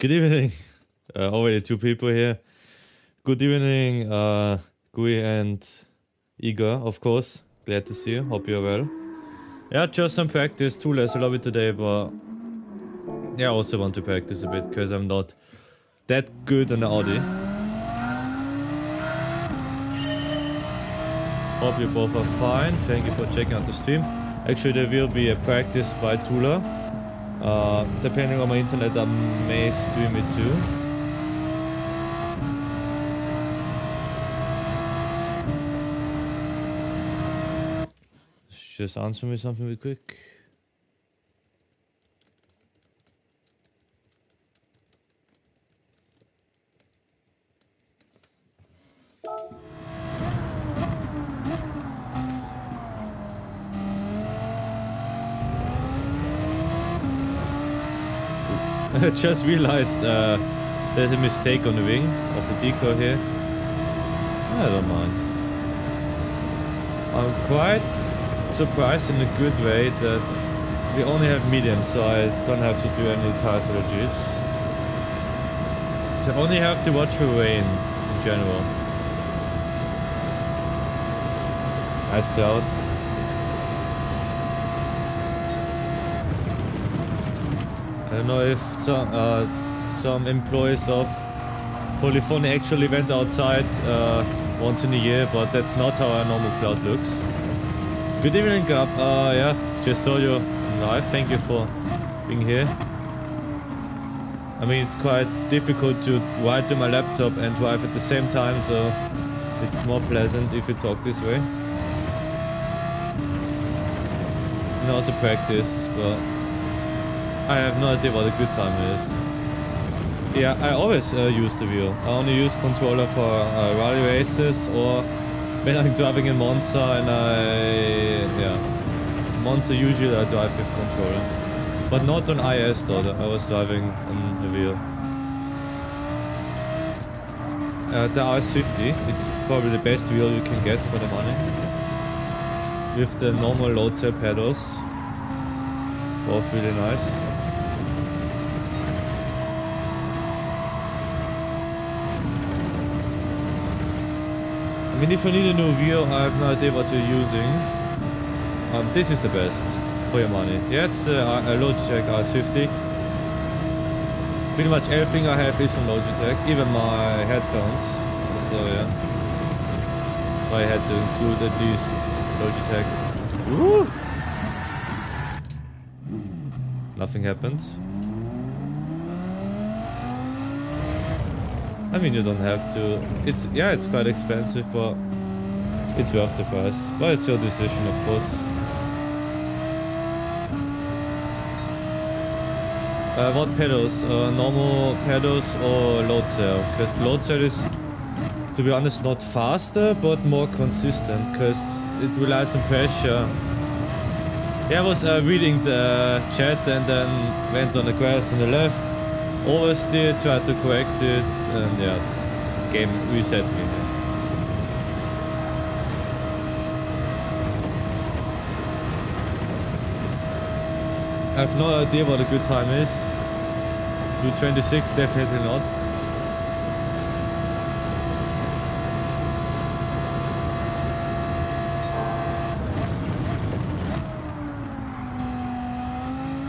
Good evening. Already two people here. Good evening, Gui and Igor, of course. Glad to see you. Hope you're well. Yeah, just some practice. Too less lobby today, but yeah, I also want to practice a bit because I'm not that good on the Audi. Hope you both are fine. Thank you for checking out the stream. Actually, there will be a practice by Tula. Depending on my internet, I may stream it too. Just answer me something real quick. I just realized there's a mistake on the wing of the decal here. I don't mind. I'm quite surprised in a good way that we only have medium, so I don't have to do any tire strategies. So I only have to watch for rain in general. Nice cloud. I don't know if some employees of Polyphony actually went outside once in a year, but that's not how a normal cloud looks. Good evening, Gab. Yeah, just saw you live. Thank you for being here. I mean, it's quite difficult to write to my laptop and drive at the same time, so it's more pleasant if you talk this way. And also practice, but I have no idea what a good time is. Yeah, I always use the wheel. I only use controller for rally races or when I'm driving in Monza and Monza usually I drive with controller. But not on IS though, I was driving on the wheel. The RS50, it's probably the best wheel you can get for the money. With the normal load cell pedals. Both really nice. I mean, if you need a new wheel, I have no idea what you're using. This is the best for your money. Yeah, it's a Logitech RS50. Pretty much everything I have is from Logitech, even my headphones. So yeah, that's why I had to include at least Logitech. Woo! Nothing happened. I mean, you don't have to. It's quite expensive, but it's worth the price. But it's your decision, of course. What pedals? Normal pedals or load cell? Because load cell is, to be honest, not faster, but more consistent, because it relies on pressure. Yeah, I was reading the chat and then went on the grass on the left. Oversteered, tried to correct it, and yeah, game reset me. I have no idea what a good time is. 2:26, definitely not.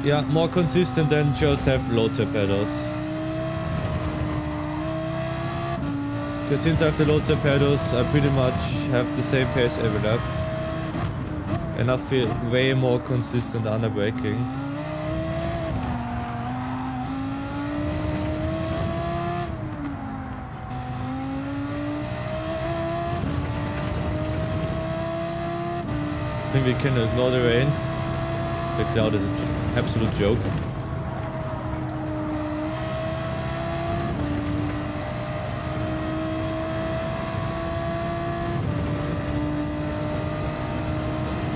Yeah, more consistent than just have load cell pedals. Because since I have the load cell pedals, I pretty much have the same pace every lap. And I feel way more consistent under braking. I think we can ignore the rain. The cloud is an absolute joke.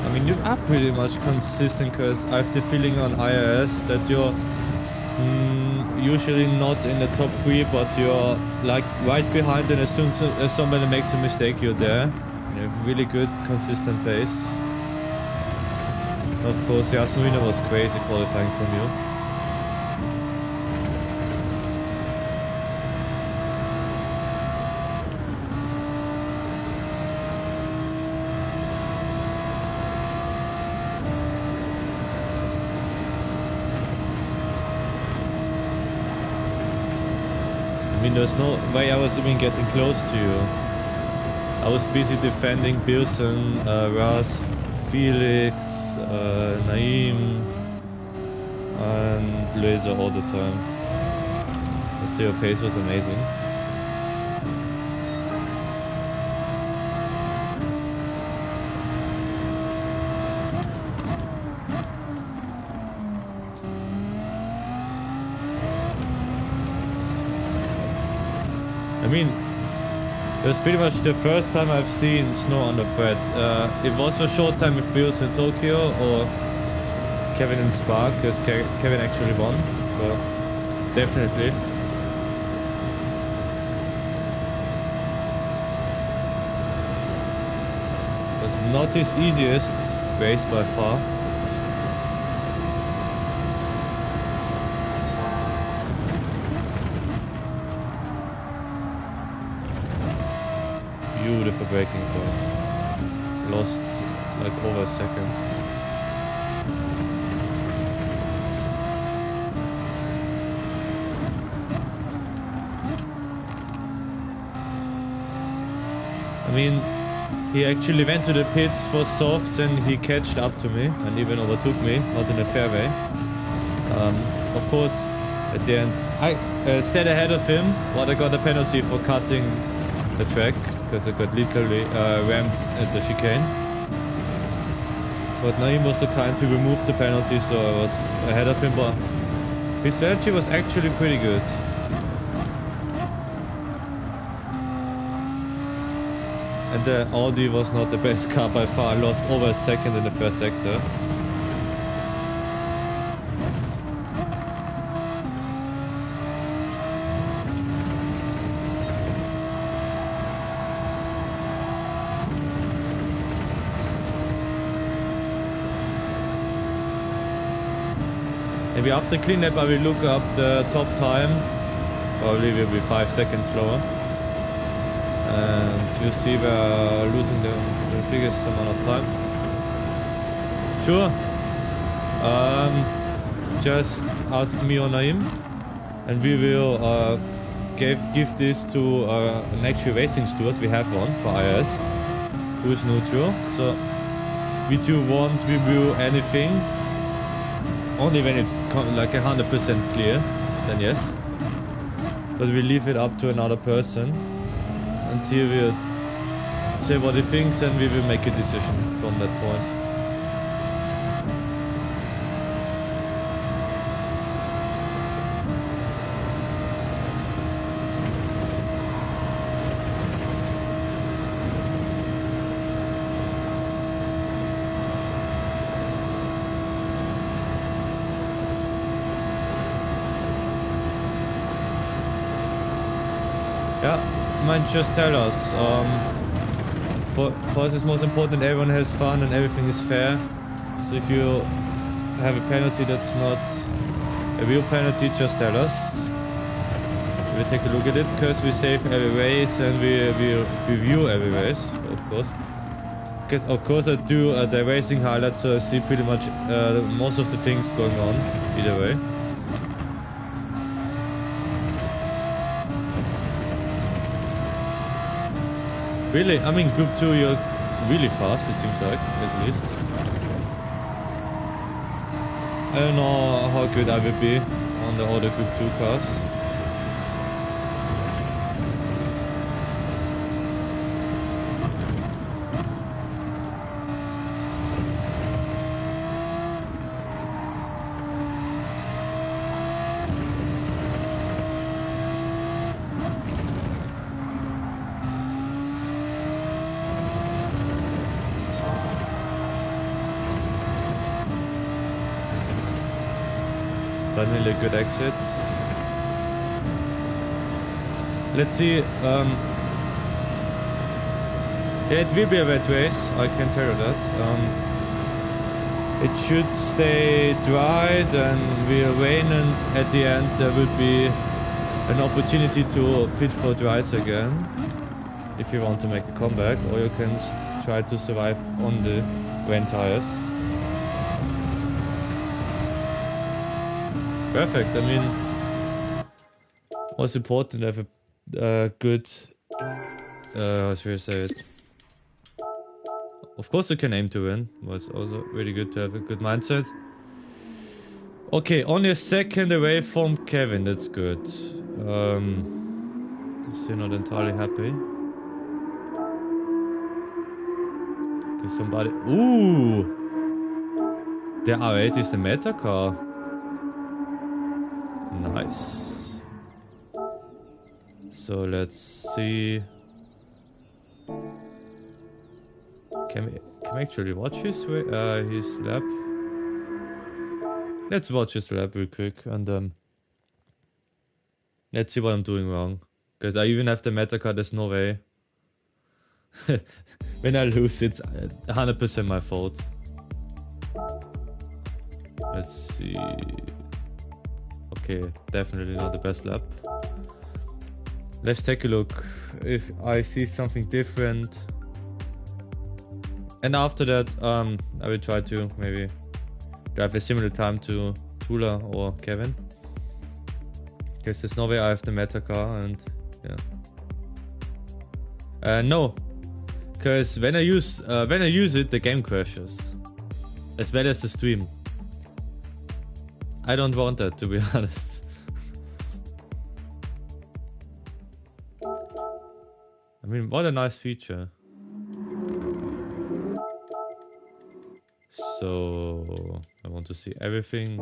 I mean, you are pretty much consistent because I have the feeling on IRS that you're usually not in the top 3, but you're like right behind, and as soon as somebody makes a mistake, you're there. You have really good, consistent pace. Of course, Yasmarina was crazy qualifying from you. I mean, there's no way I was even getting close to you. I was busy defending Pearson, Ras, Felix, Naeem, and Laser all the time. The zero pace was amazing. I mean, it was pretty much the first time I've seen snow on the thread. It was a short time with Bios in Tokyo or Kevin in Spa, because Kevin actually won, but definitely. It was not his easiest race by far. Beautiful braking point. Lost like over a second. I mean, he actually went to the pits for softs and he catched up to me and even overtook me, not in a fair way. Of course, at the end, I stayed ahead of him, but I got a penalty for cutting the track, because I got literally rammed at the chicane. But Naeem was so kind to remove the penalty, so I was ahead of him, but his strategy was actually pretty good. And the Audi was not the best car by far. I lost over a second in the first sector. Maybe after cleanup I will look up the top time. Probably will be 5 seconds slower. And you see we're losing the biggest amount of time. Sure. Just ask me or Naeem, and we will give this to an actual racing steward. We have one for IS, who is neutral. So we do won't review anything. Only when it's like 100% clear, then yes. But we leave it up to another person until we say what he thinks, and we will make a decision from that point. Yeah, might just tell us. For us it's most important that everyone has fun and everything is fair. So if you have a penalty that's not a real penalty, just tell us. We'll take a look at it, because we save every race and we review every race, of course. Because of course I do the racing highlights, so I see pretty much most of the things going on either way. Really? I mean, Group 2, you're really fast, it seems like, at least. I don't know how good I will be on the other Group 2 cars. Finally a good exit. Let's see. Yeah, it will be a wet race, I can tell you that. It should stay dry, then will rain, and at the end there will be an opportunity to pit for dries again, if you want to make a comeback, or you can try to survive on the rain tires. Perfect. I mean, Most important to have a good, how should I say it? Of course you can aim to win, but it's also really good to have a good mindset. Okay, only a second away from Kevin, that's good. Still not entirely happy. Okay, somebody... Ooh! The R8 is the meta car. Nice. So let's see... Can we actually watch his lap? Let's watch his lap real quick and let's see what I'm doing wrong. Because I even have the meta card, there's no way. When I lose, it's 100% my fault. Let's see. Okay, definitely not the best lap. Let's take a look if I see something different. And after that, I will try to maybe drive a similar time to Tula or Kevin. Because there's no way I have the meta car and yeah. No, because when I use it, the game crashes, as well as the stream. I don't want that, to be honest. I mean, what a nice feature. So I want to see everything.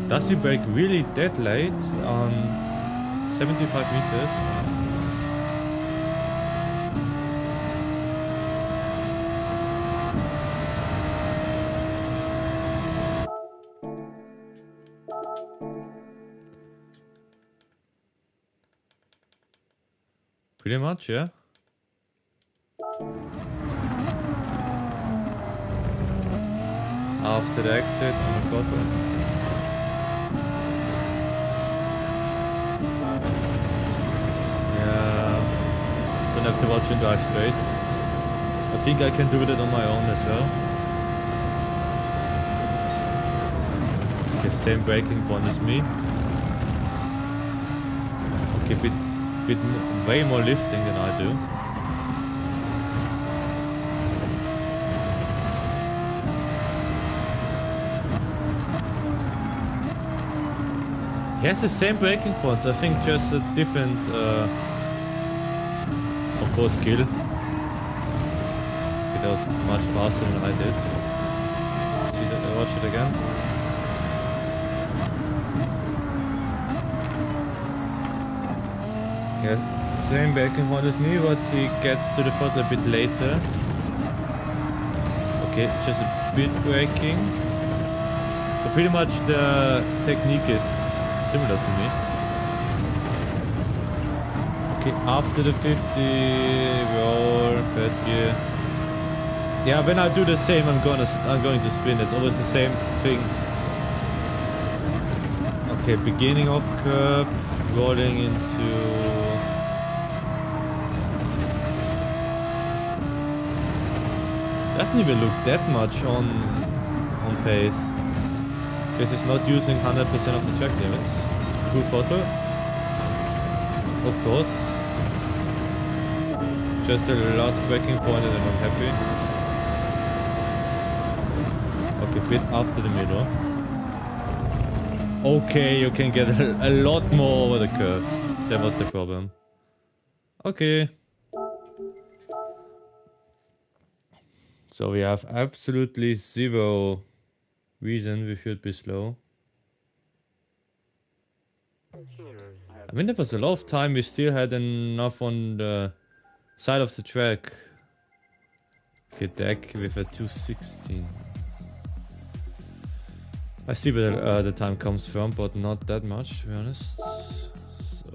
Does he brake really that late on 75 meters? Pretty much, yeah. After the exit on the throttle. Don't have to watch and drive straight. I think I can do it on my own as well. Okay, same braking point as me. Okay, way more lifting than I do. He has the same braking points, I think just a different of course skill. It was much faster than I did. See that, watch it again. Yeah, same braking point as me, but he gets to the throttle a bit later. Okay, just a bit braking. But pretty much the technique is similar to me. Okay, after the 50, roll, third gear. Yeah, when I do the same, I'm going to spin. It's always the same thing. Okay, beginning of curb, rolling into. Doesn't even look that much on pace. Because it's not using 100% of the track limits. Full throttle. Of course. Just the last braking point and I'm happy. Okay, bit after the middle. Okay, you can get a lot more over the curve. That was the problem. Okay. So we have absolutely zero reason we should be slow. I mean, there was a lot of time we still had enough on the side of the track. Okay, deck with a 216. I see where the time comes from, but not that much, to be honest. So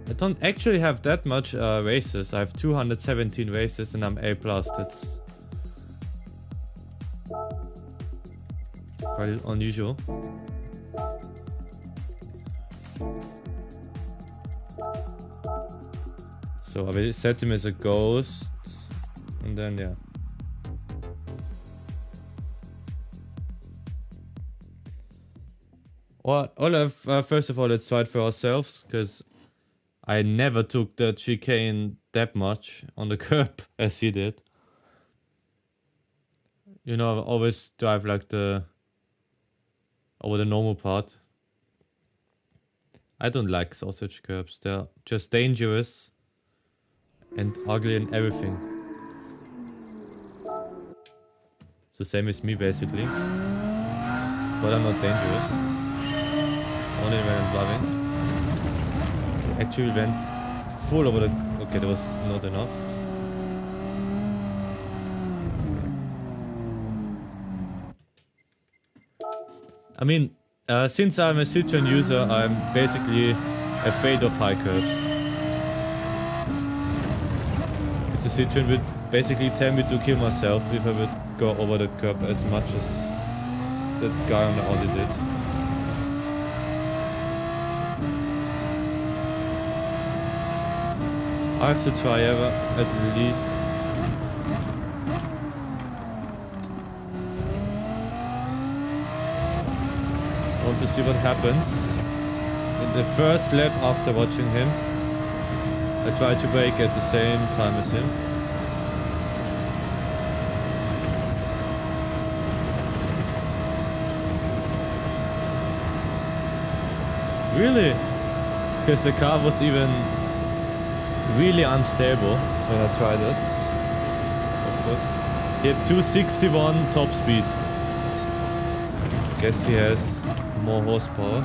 I don't actually have that much races. I have 217 races and I'm A+. quite unusual. So I set him as a ghost, and then yeah. Well, first of all, let's try it for ourselves, because I never took that chicane that much on the curb as he did. You know, I always drive like over the normal part. I don't like sausage curbs. They're just dangerous and ugly and everything. It's the same as me basically. But I'm not dangerous. Only when I'm driving. Okay, actually went full over the... Okay, that was not enough. I mean, since I'm a Citroen user, I'm basically afraid of high curbs. The Citroen would basically tell me to kill myself if I would go over that curb as much as that guy on the Audi did. I have to try at least. I want to see what happens. In the first lap after watching him, I tried to brake at the same time as him. Really? Because the car was even really unstable when I tried it. Of course. He had 261 top speed. Guess he has more horsepower.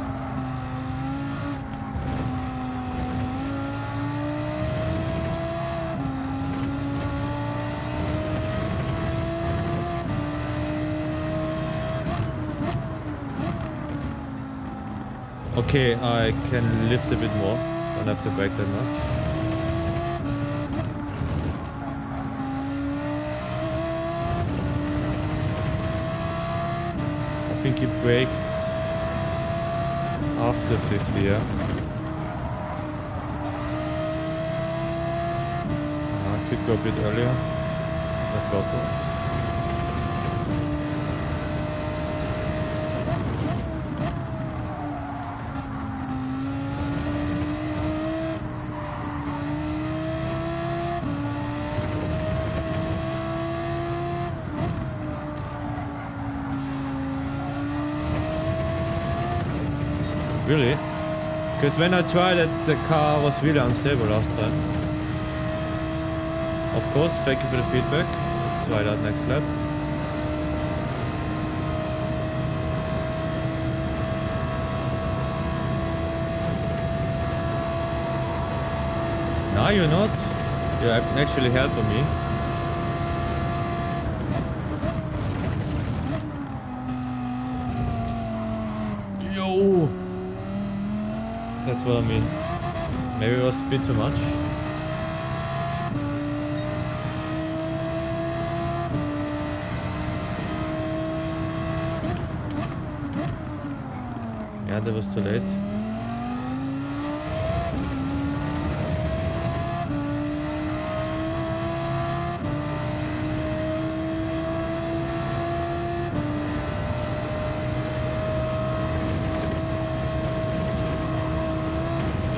Okay, I can lift a bit more. Don't have to brake that much. I think he braked after 50, yeah. I could go a bit earlier. I thought that. Really? Because when I tried it, the car was really unstable last time. Of course, thank you for the feedback. Let's try that next lap. No, you're not. You're actually helping me. Yo! That's what I mean. Maybe it was a bit too much. Yeah, that was too late.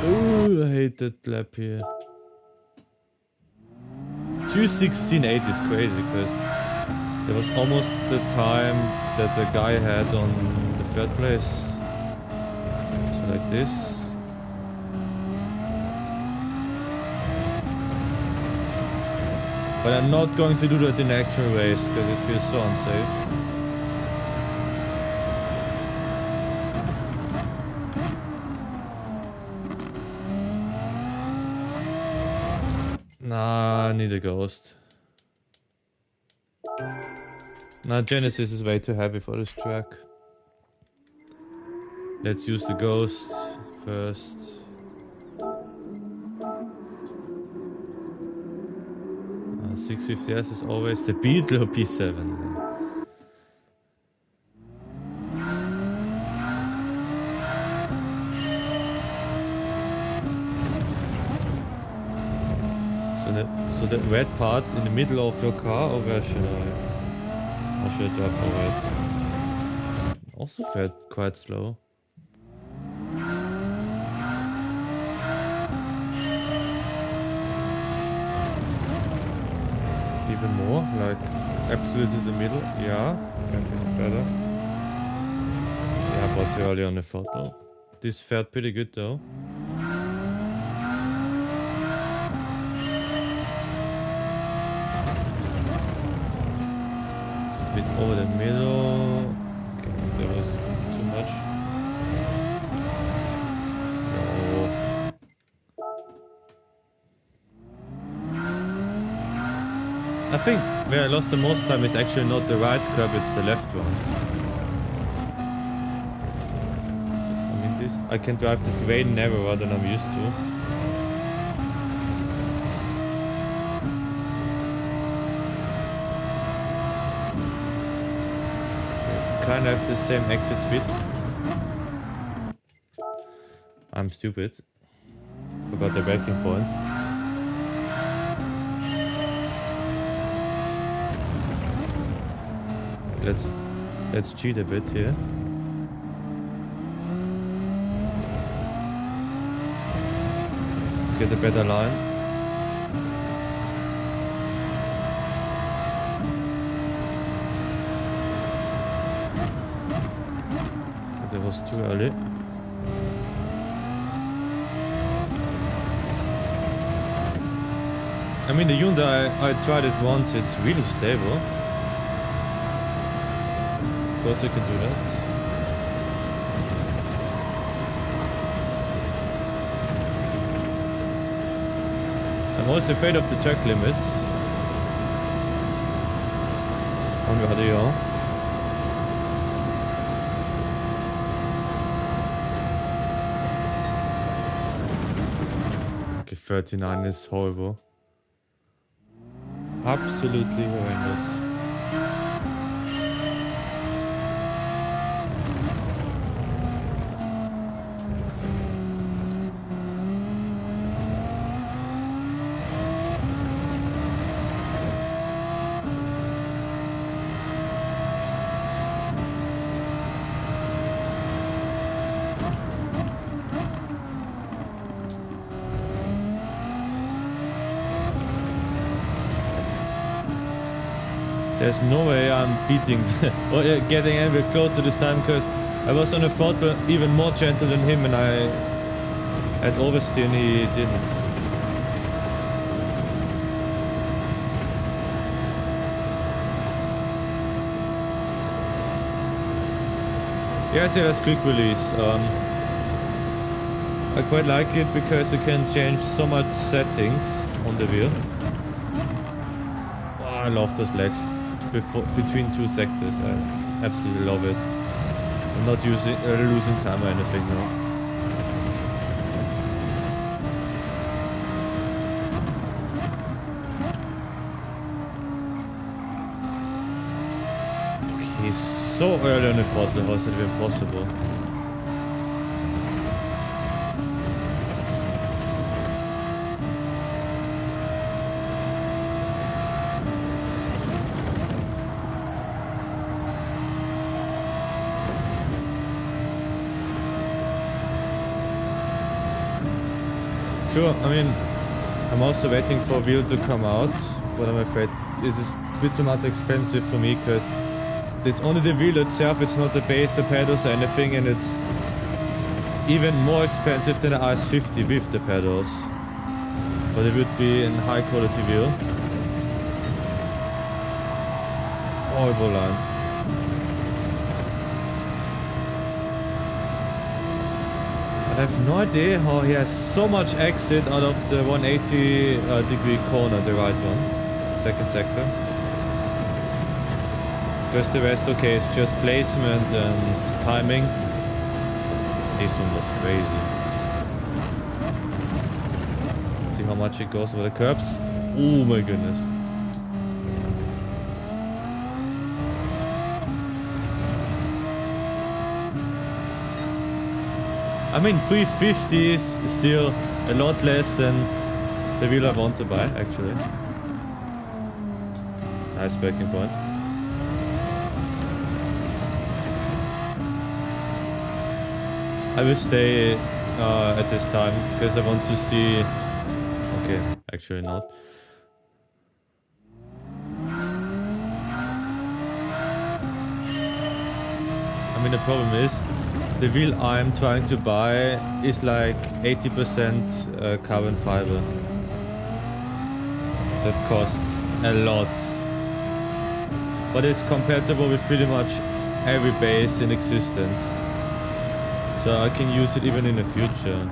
Ooh, I hate that lap here. 2:16.8 is crazy because that was almost the time that the guy had on the third place. So like this. But I'm not going to do that in actual race because it feels so unsafe. Nah, I need a ghost. Nah, Genesis is way too heavy for this track. Let's use the ghost first. 650S is always the Beetle P7. So the red part in the middle of your car, or where should I? Or should I drive over it? Also felt quite slow. Even more, like absolutely the middle. Yeah, can be better. Yeah, but early on the photo. This felt pretty good though. Bit over the middle. Okay, that was too much. No. I think where I lost the most time is actually not the right curb, it's the left one. I mean, this I can drive this way narrower than I'm used to. Kind of have the same exit speed. I'm stupid. Forgot the braking point. Let's cheat a bit here. To get a better line. That was too early. I mean, the Hyundai, I tried it once, it's really stable. Of course you can do that. I'm always afraid of the track limits. On the radio. Okay, 39 is horrible. Absolutely horrendous. There's no way I'm beating or getting anywhere close to this time, because I was on a throttle even more gentle than him, and I had oversteer and he didn't. Yeah, I see that's quick release. I quite like it because you can change so much settings on the wheel. Oh, I love those legs. Between two sectors, I absolutely love it. I'm not losing time or anything now. Okay, so early on the throttle, how is it even possible? Sure, I mean, I'm also waiting for wheel to come out, but I'm afraid this is a bit too much expensive for me, because it's only the wheel itself, it's not the base, the pedals or anything, and it's even more expensive than the RS50 with the pedals. But it would be a high quality wheel. Horrible line. I have no idea how he has so much exit out of the 180 degree corner, the right one, second sector. Because the rest, okay, it's just placement and timing. This one was crazy. Let's see how much it goes over the curbs. Oh my goodness. I mean, 350 is still a lot less than The wheel I want to buy, actually. Nice braking point. I will stay at this time because I want to see... Okay, actually not. I mean, the problem is, the wheel I'm trying to buy is like 80% carbon fiber. That costs a lot. But it's compatible with pretty much every base in existence. So I can use it even in the future.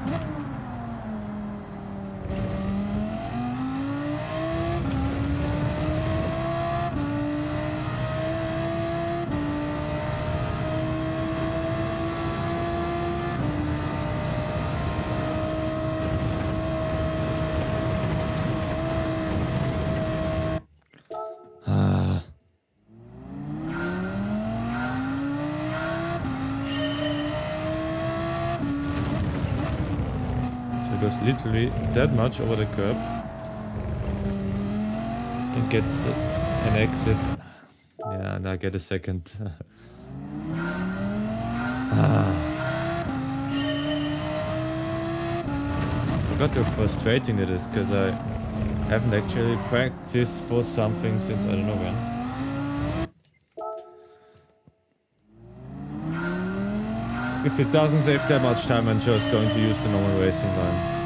Literally that much over the curb. And gets an exit. Yeah, and I get a second. I forgot how frustrating it is because I haven't actually practiced for something since I don't know when. If it doesn't save that much time, I'm just going to use the normal racing line.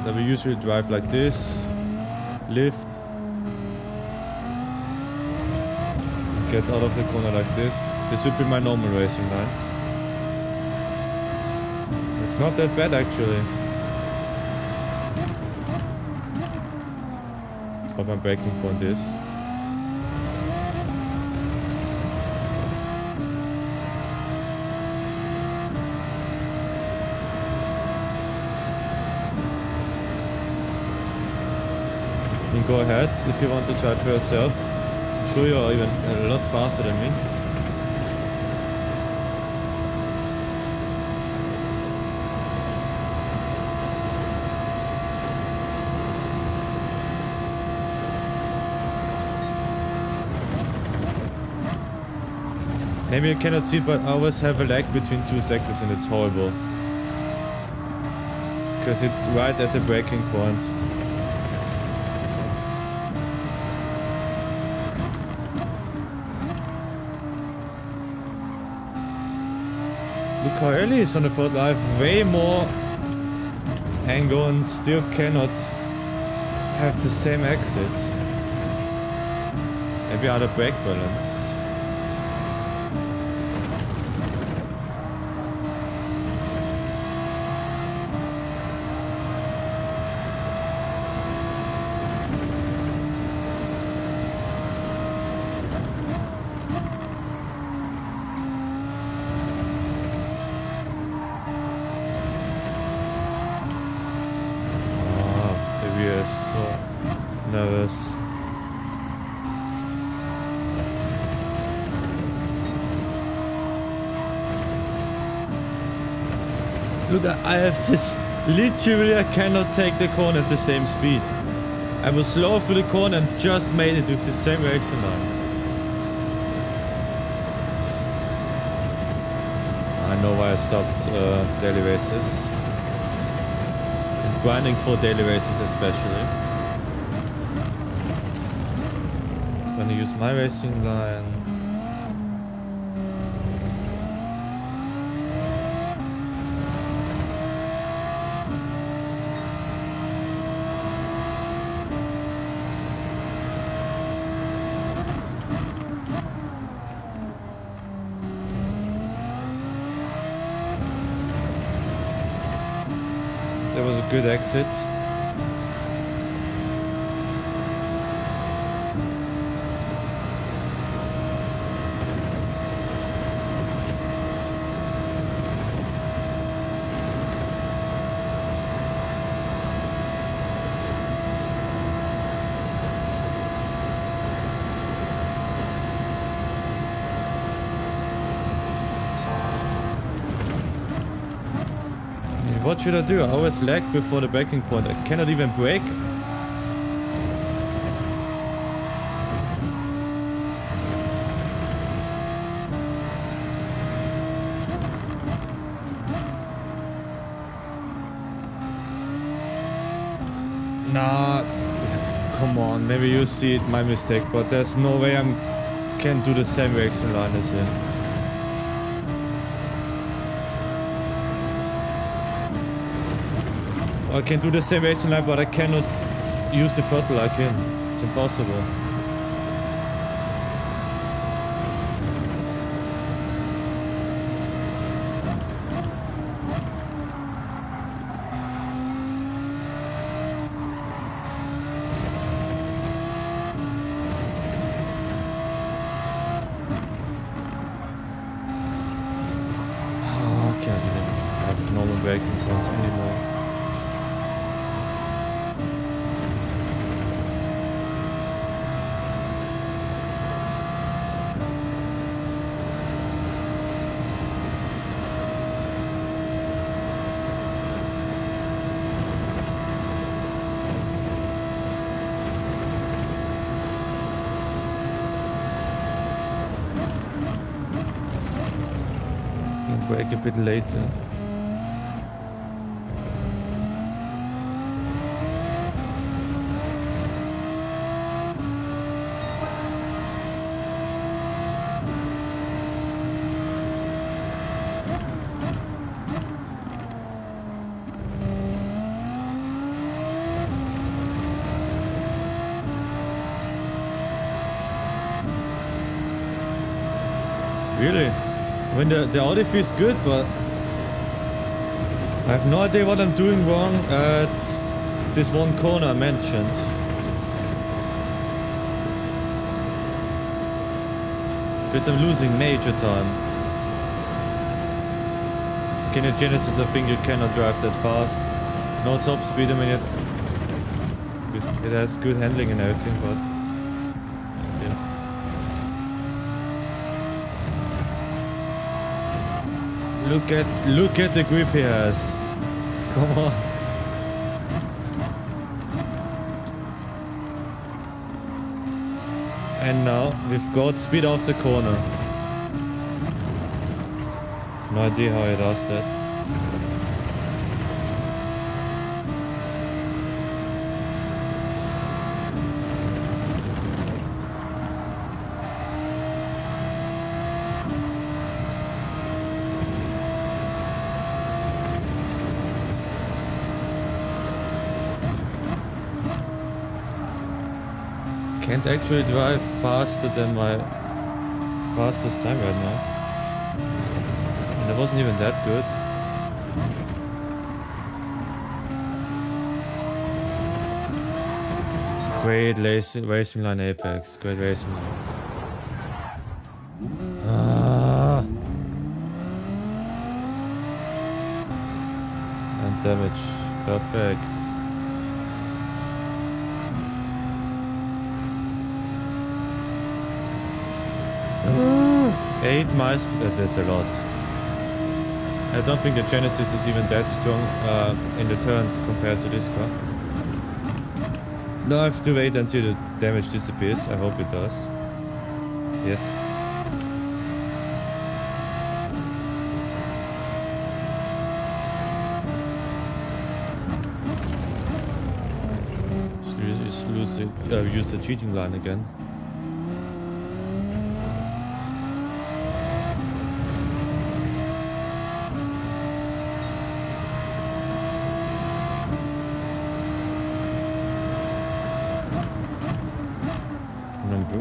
I will usually drive like this, lift, get out of the corner like this. This would be my normal racing line. It's not that bad actually. What my braking point is. Go ahead if you want to try it for yourself. I'm sure you're even a lot faster than me. Maybe you cannot see it, but I always have a lag between two sectors and it's horrible. Because it's right at the braking point. Look how early it's on the front. I have way more angle and still cannot have the same exit. Maybe out of brake balance. Look, I have this. Literally, I cannot take the corner at the same speed. I was slow through the corner and just made it with the same racing line. I know why I stopped daily races. And grinding for daily races especially. I'm gonna use my racing line. Good exit. What should I do? I always lag before the braking point. I cannot even brake. Nah, come on. Maybe you see it, my mistake, but there's no way I can do the same racing line as him. I can do the same racing line, but I cannot use the throttle like him. It's impossible. Oh, I can't even have normal braking points anymore. Brake a bit later. Really? I mean, the Audi feels good, but I have no idea what I'm doing wrong at this one corner I mentioned. Because I'm losing major time. Okay, in the Genesis I think you cannot drive that fast. No top speed, I mean it has good handling and everything, but still. Look at the grip he has. Come on. And now we've got speed off the corner. I've no idea how he does that. Can't actually drive faster than my fastest time right now. And that wasn't even that good. Great racing line apex. Great racing line. And damage. Perfect. 8 miles, that's a lot. I don't think the Genesis is even that strong in the turns compared to this car. Now I have to wait until the damage disappears. I hope it does. Yes. Use the cheating line again.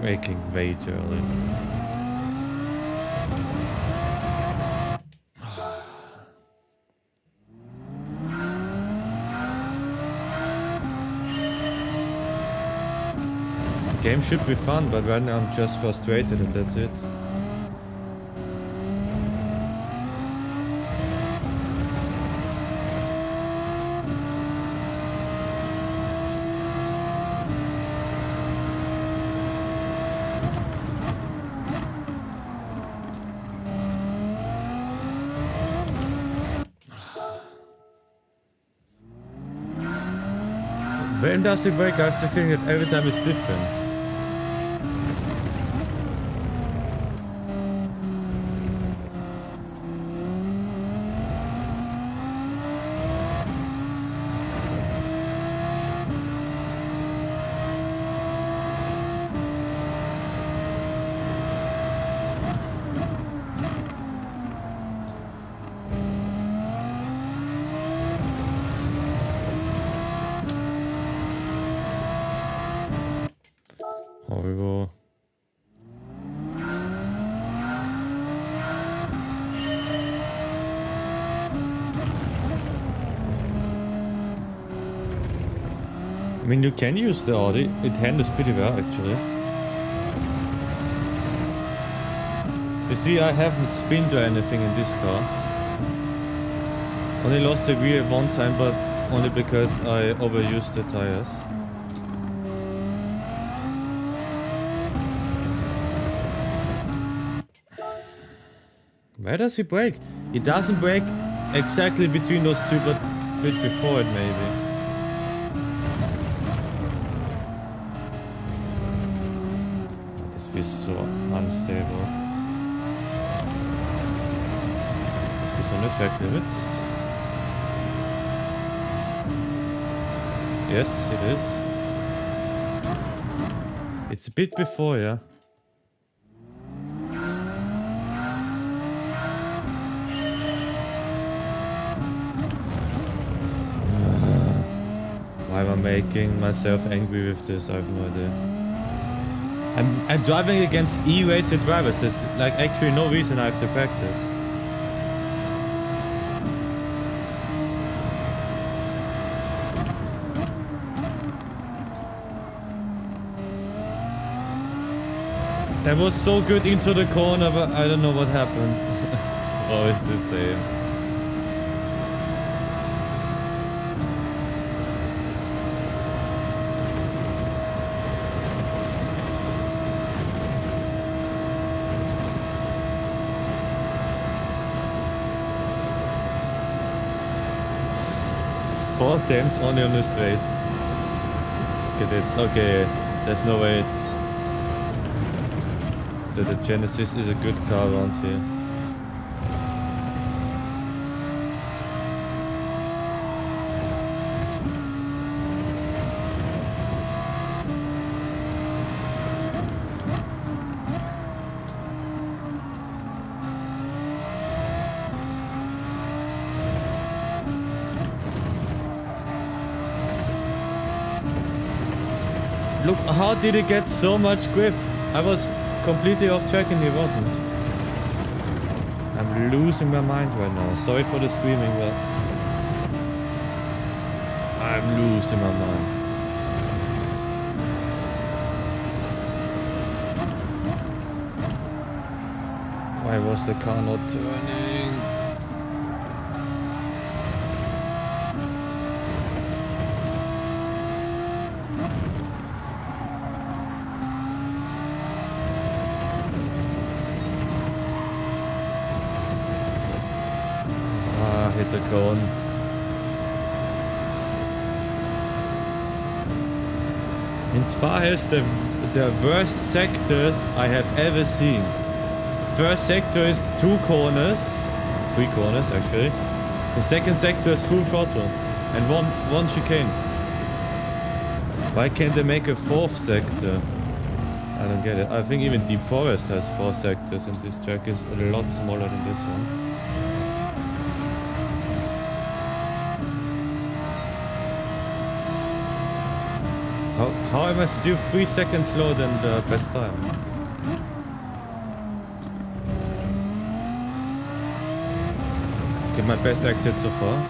Braking way too early. The game should be fun, but right now I'm just frustrated and that's it. When does it break? I have the feeling that every time it's different. Horrible. I mean, you can use the Audi. It handles pretty well, actually. You see, I haven't spinned or anything in this car. Only lost the wheel one time, but only because I overused the tires. Where does he brake? It doesn't brake exactly between those two, but a bit before it maybe. This feels so unstable. Is this on the track limits? Yes, it is. It's a bit before, yeah. Why am I making myself angry with this? I have no idea. I'm driving against E-rated drivers. There's like actually no reason I have to practice. That was so good into the corner, but I don't know what happened. It's always the same. Four attempts only on the straight. Get it? Okay, there's no way that the Genesis is a good car around here. Look, how did he get so much grip? I was completely off track and he wasn't. I'm losing my mind right now. Sorry for the screaming, but I'm losing my mind. Why was the car not turning? Hit the cone. In Spa has the worst sectors I have ever seen. First sector is 2 corners, 3 corners actually. The second sector is full throttle and one chicane. Why can't they make a 4th sector? I don't get it. I think even Deep Forest has 4 sectors and this track is a lot smaller than this one. How am I still 3 seconds slower than the best time? Okay, my best exit so far.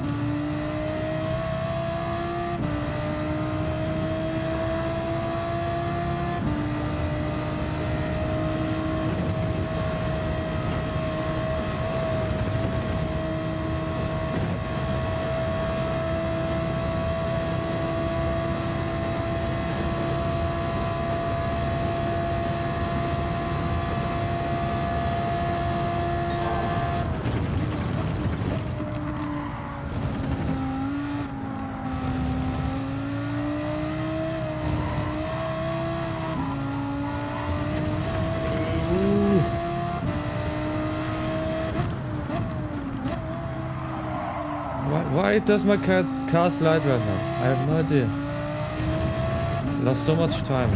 Why does my car slide right now? I have no idea. Lost so much time.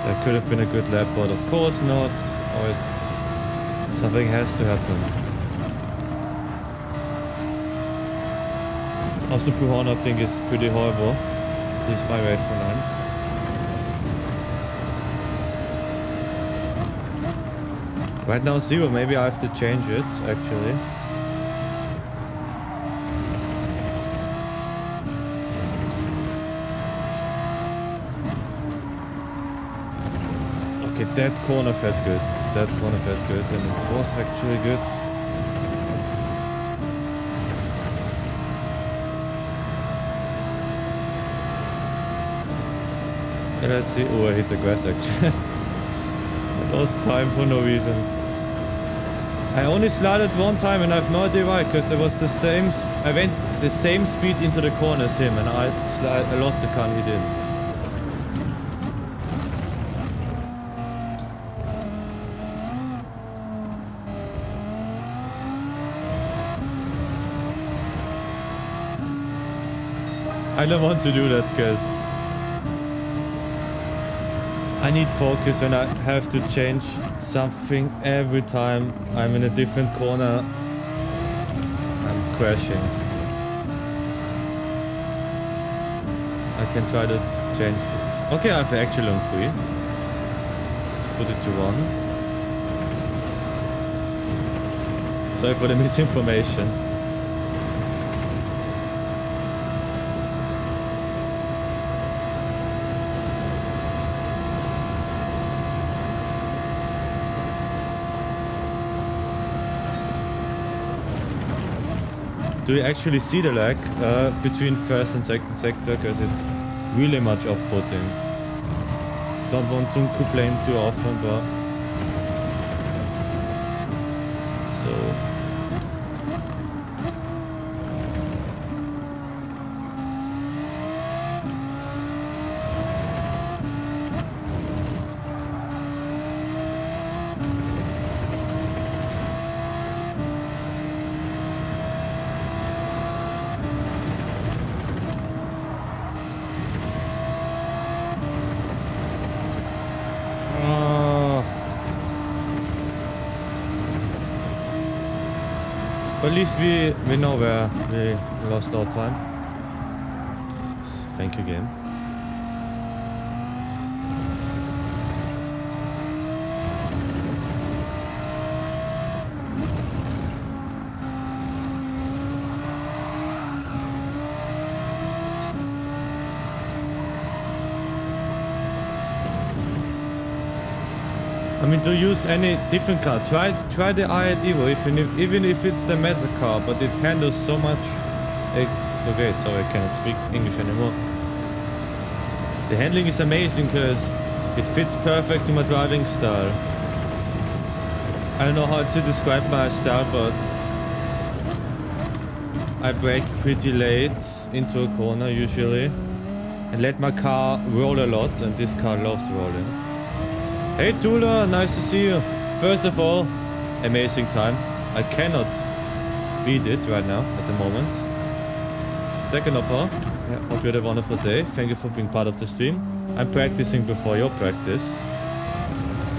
That could have been a good lap, but of course not. Always something has to happen. Also, Puhon I think is pretty horrible. He's my rate for 9. Right now 0, maybe I have to change it actually. Okay, that corner felt good. That corner felt good and it was actually good. And let's see. Oh, I hit the grass actually. I lost time for no reason. I only slided one time and I have no idea why, because it was the same. I went the same speed into the corner as him, and I lost the car and he didn't. I don't want to do that because I need focus and I have to change something every time I'm in a different corner. I'm crashing. I can try to change. Okay, I have actually on 3. Let's put it to 1. Sorry for the misinformation. Do you actually see the lag between first and second sector? Because it's really much off-putting. Don't want to complain too often, but so at least we know where we lost our time. Thank you again. I mean, to use any different car, try the i8 Evo, even if it's the metal car, but it handles so much. It's okay, sorry, I cannot speak English anymore. The handling is amazing because it fits perfect to my driving style. I don't know how to describe my style, but I brake pretty late into a corner usually and let my car roll a lot, and this car loves rolling. Hey Tula, nice to see you. First of all, amazing time. I cannot beat it right now at the moment. Second of all, hope you had a wonderful day. Thank you for being part of the stream. I'm practicing before your practice.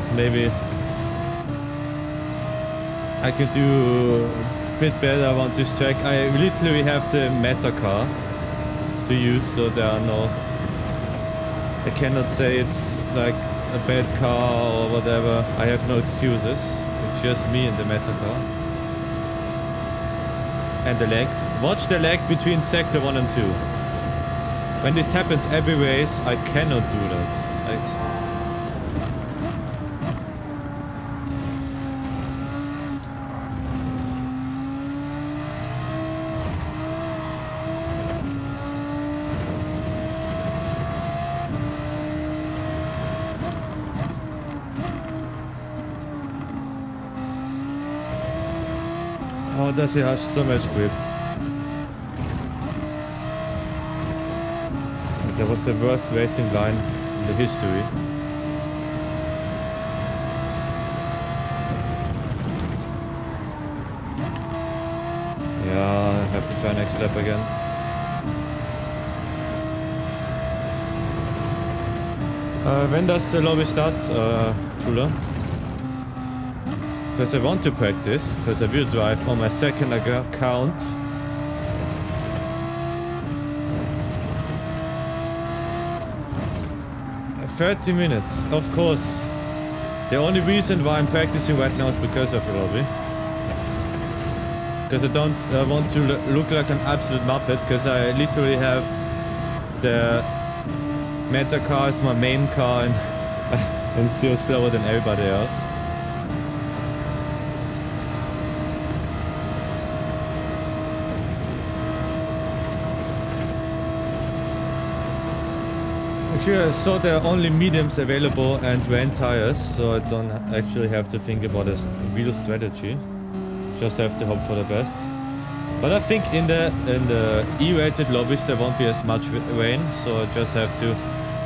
So maybe I can do a bit better on this track. I literally have the meta car to use, so there are no... I cannot say it's like a bad car or whatever. I have no excuses. It's just me and the meta car. And the legs. Watch the lag between sector 1 and 2. When this happens every race, I cannot do that. Oh, does he have so much grip? That was the worst racing line in the history. Yeah, I have to try next lap again. When does the lobby start, Tula? Because I want to practice, because I will drive on my second account. Uh, 30 minutes, of course. The only reason why I'm practicing right now is because of the lobby. Because I don't want to look like an absolute muppet, because I literally have the meta car as my main car and, and still slower than everybody else. Actually, I saw there are only mediums available and rain tires, so I don't actually have to think about a real strategy. Just have to hope for the best. But I think in the E-rated lobbies there won't be as much rain, so I just have to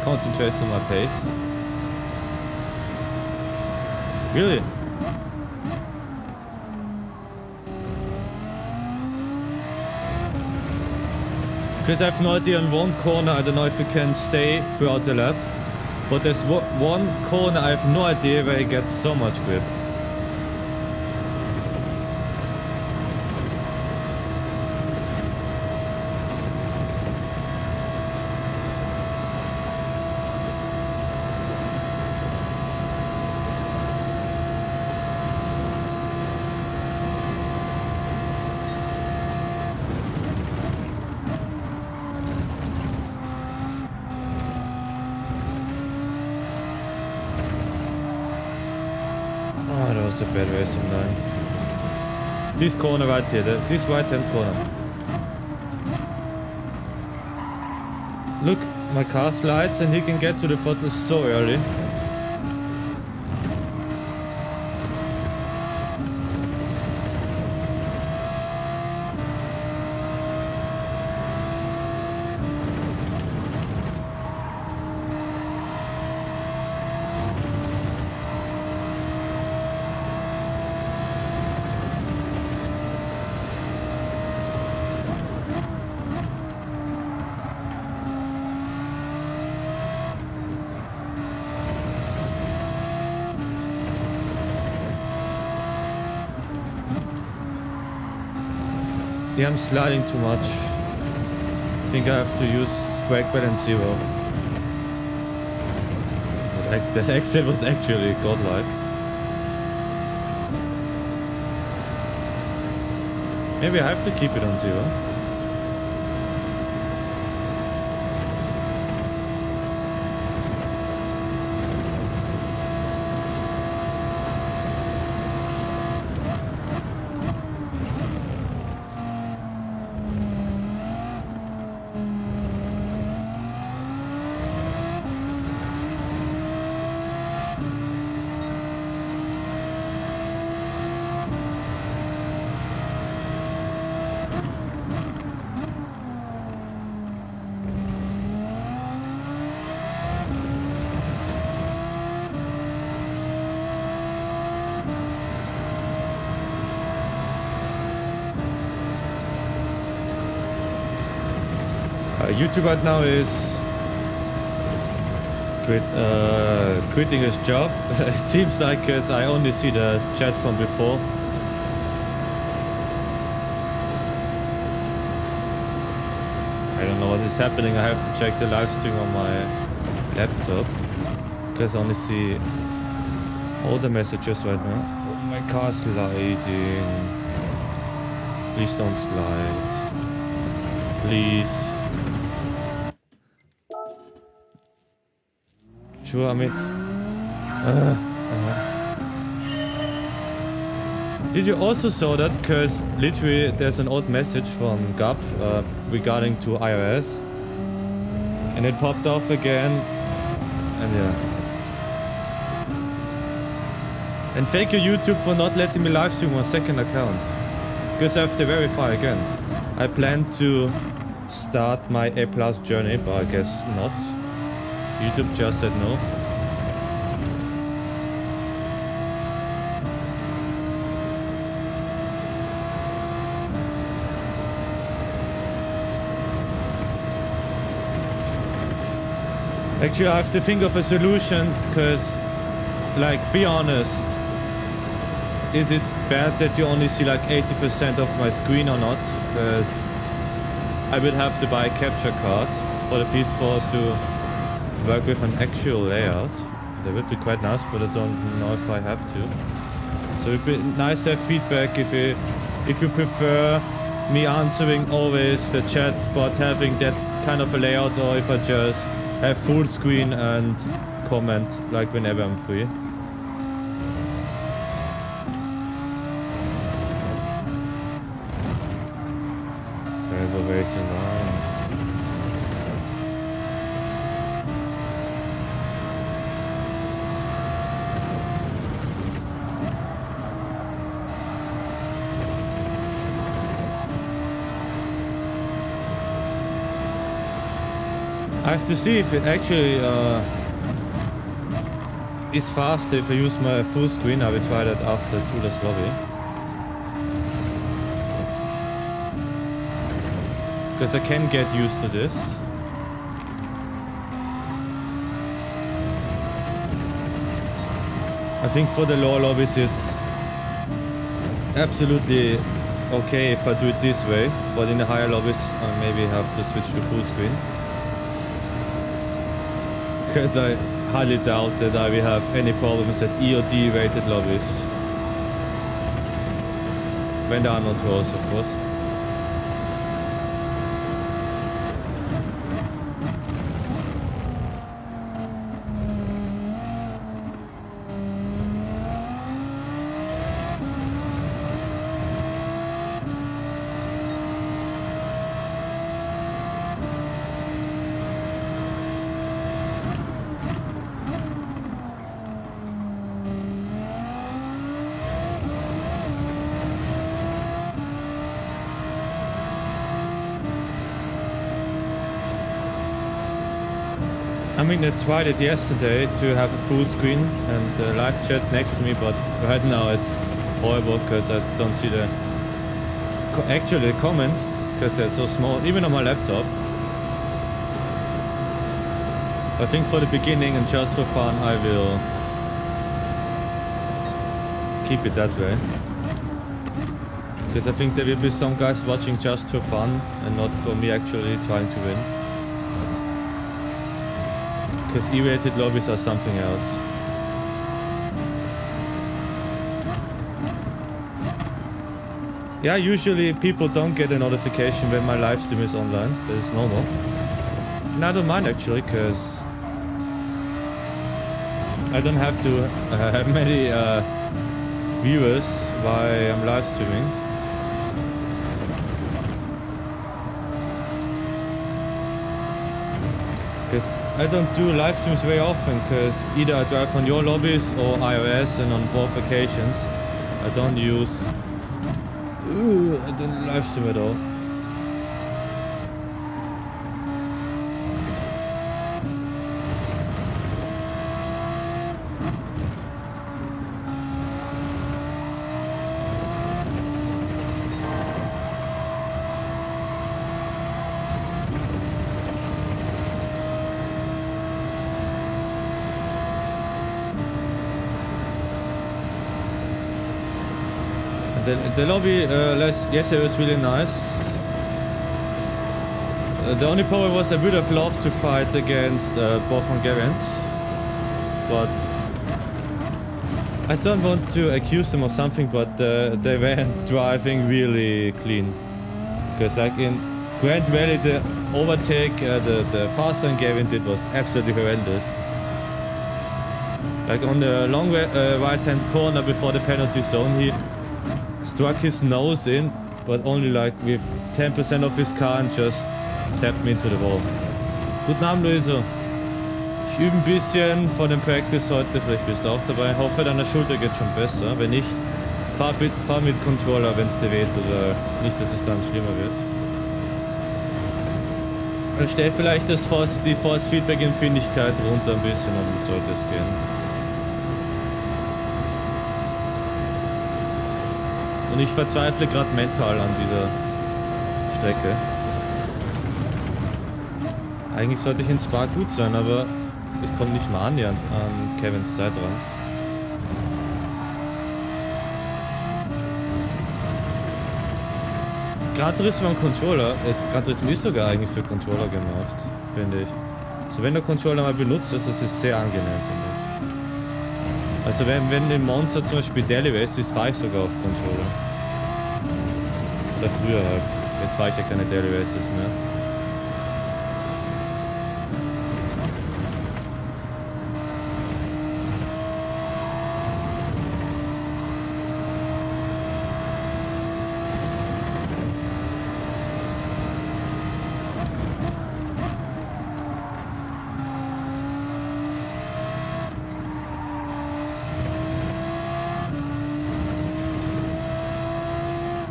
concentrate on my pace. Really? Because I have no idea on one corner, I don't know if you can stay throughout the lap. But there's one corner I have no idea where he gets so much grip. A bad racing line. This corner right here, this right hand corner. Look, my car slides and he can get to the throttle so early. Yeah, I'm sliding too much. I think I have to use brake balance 0. The exit was actually godlike. Maybe I have to keep it on 0. YouTube right now is quitting his job. It seems like, because I only see the chat from before. I don't know what is happening. I have to check the live stream on my laptop, because I only see all the messages right now. Oh, my car's sliding. Please don't slide. Please. Sure, I mean... Did you also saw that? Because literally there's an old message from Gab regarding to iOS. And it popped off again. And yeah. And thank you YouTube for not letting me live stream on second account. Because I have to verify again. I plan to start my A+ journey, but I guess not. YouTube just said no. Actually, I have to think of a solution, because, like, be honest, is it bad that you only see like 80% of my screen or not? Because I will have to buy a capture card for the PS4 to work with an actual layout. That would be quite nice, but I don't know if I have to. So it'd be nice to have feedback if you prefer me answering always the chat but having that kind of a layout, or if I just have full screen and comment like whenever I'm free. Terrible racing line. I have to see if it actually is faster if I use my full screen. I will try that after Tula's lobby. Because I can get used to this. I think for the lower lobbies it's absolutely okay if I do it this way, but in the higher lobbies I maybe have to switch to full screen. Because I highly doubt that I will have any problems at E or D rated lobbies. When there are no trolls, of course. I mean, I tried it yesterday to have a full screen and live chat next to me, but right now it's horrible because I don't see the actually comments because they're so small, even on my laptop. I think for the beginning and just for fun, I will keep it that way. Because I think there will be some guys watching just for fun and not for me actually trying to win. Because E-rated lobbies are something else. Yeah, usually people don't get a notification when my live stream is online. That is normal. And I don't mind actually, because I don't have to have many viewers while I'm live streaming. Because I don't do live streams very often, because either I drive on your lobbies or iOS, and on both occasions I don't use... I don't live stream at all. The lobby yesterday was really nice. The only problem was I would have loved to fight against both Hungarians, but I don't want to accuse them of something, but they weren't driving really clean. Because like in Grand Valley, the overtake the fast Hungarian did was absolutely horrendous. Like on the long right-hand corner before the penalty zone, he struck his nose in, but only like with 10% of his car, and just tapped me into the wall. Guten Abend, Luiso. Ich übe ein bisschen von dem Practice heute, vielleicht bist du auch dabei. Hoffe, deine Schulter geht schon besser. Wenn nicht, fahr mit Controller, wenn es dir weht, oder nicht, dass es dann schlimmer wird. Stell vielleicht die Force-Feedback-Empfindlichkeit runter ein bisschen, und sollte es gehen. Und ich verzweifle gerade mental an dieser Strecke. Eigentlich sollte ich in Spa gut sein, aber Ich komme nicht mal annähernd an Kevins Zeit ran. Gran Turismo am Controller, Gran Turismo ist sogar eigentlich für Controller gemacht, finde ich. So, wenn der Controller mal benutzt ist, das ist sehr angenehm, finde ich. Also wenn in Monza zum Beispiel Daily Race ist, fahre ich sogar auf Controller. Oder früher halt. Jetzt fahre ich ja keine Daily Races mehr.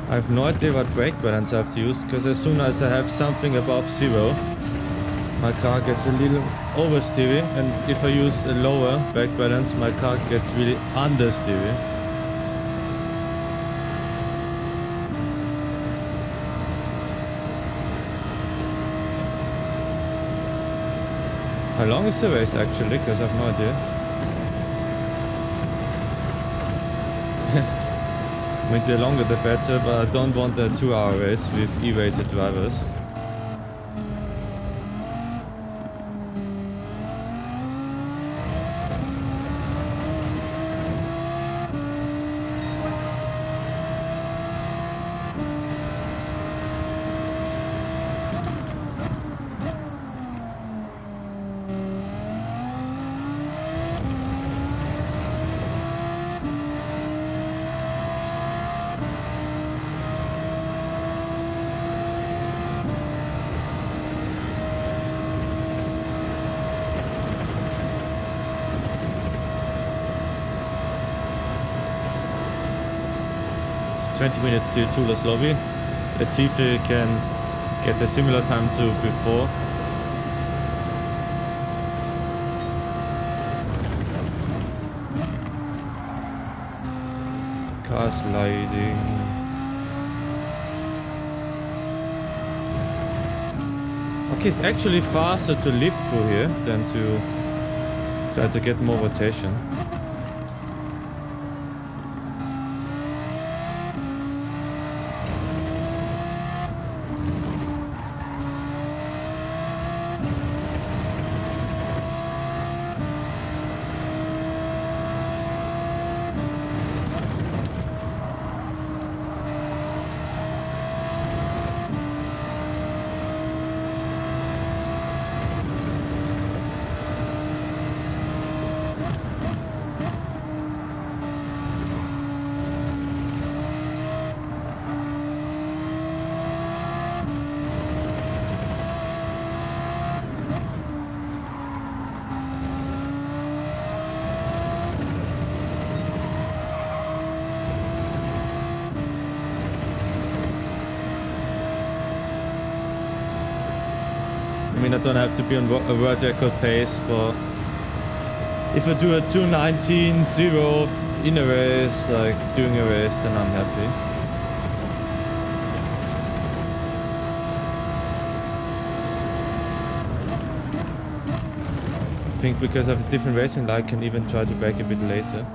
I have no idea what brake balance I have to use, because as soon as I have something above 0, my car gets a little oversteery, and if I use a lower brake balance, my car gets really understeery. How long is the race actually? Because I have no idea. I mean, the longer the better, but I don't want a 2-hour race with E-rated drivers. Minutes till Tula's lobby. Latifi can get a similar time to before. Car sliding. Okay, it's actually faster to lift through here than to try to get more rotation. I mean, I don't have to be on a world record pace, but if I do a 2:19.0 in a race, like doing a race, then I'm happy. I think because of a different racing, I can even try to brake a bit later.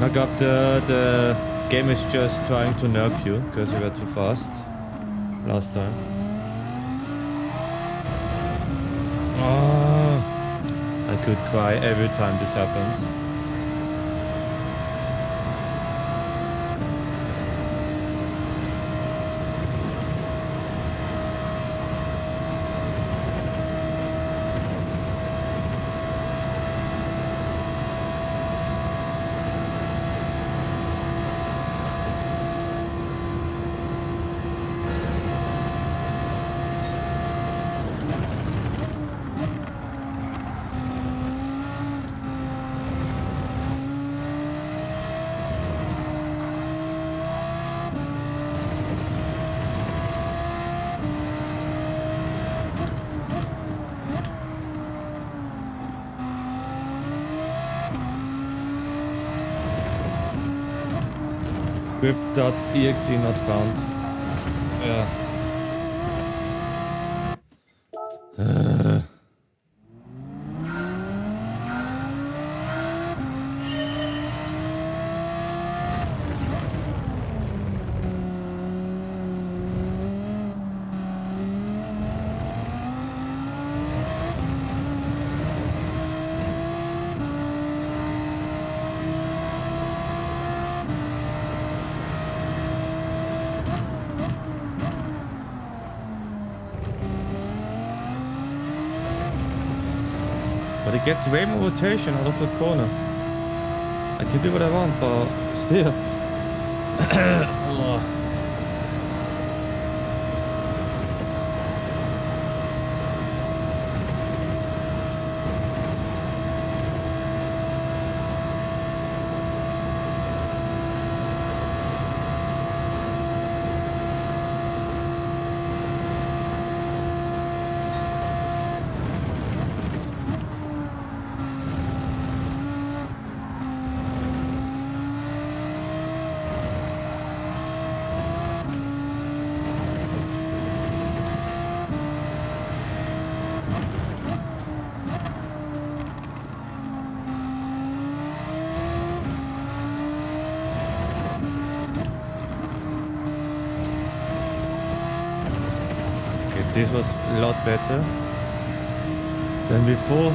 I got the game is just trying to nerf you because you were too fast last time. Oh, I could cry every time this happens. Grip.exe not found. Yeah. But it gets way more rotation out of the corner. I can do what I want, but still. Oh. This was a lot better than before.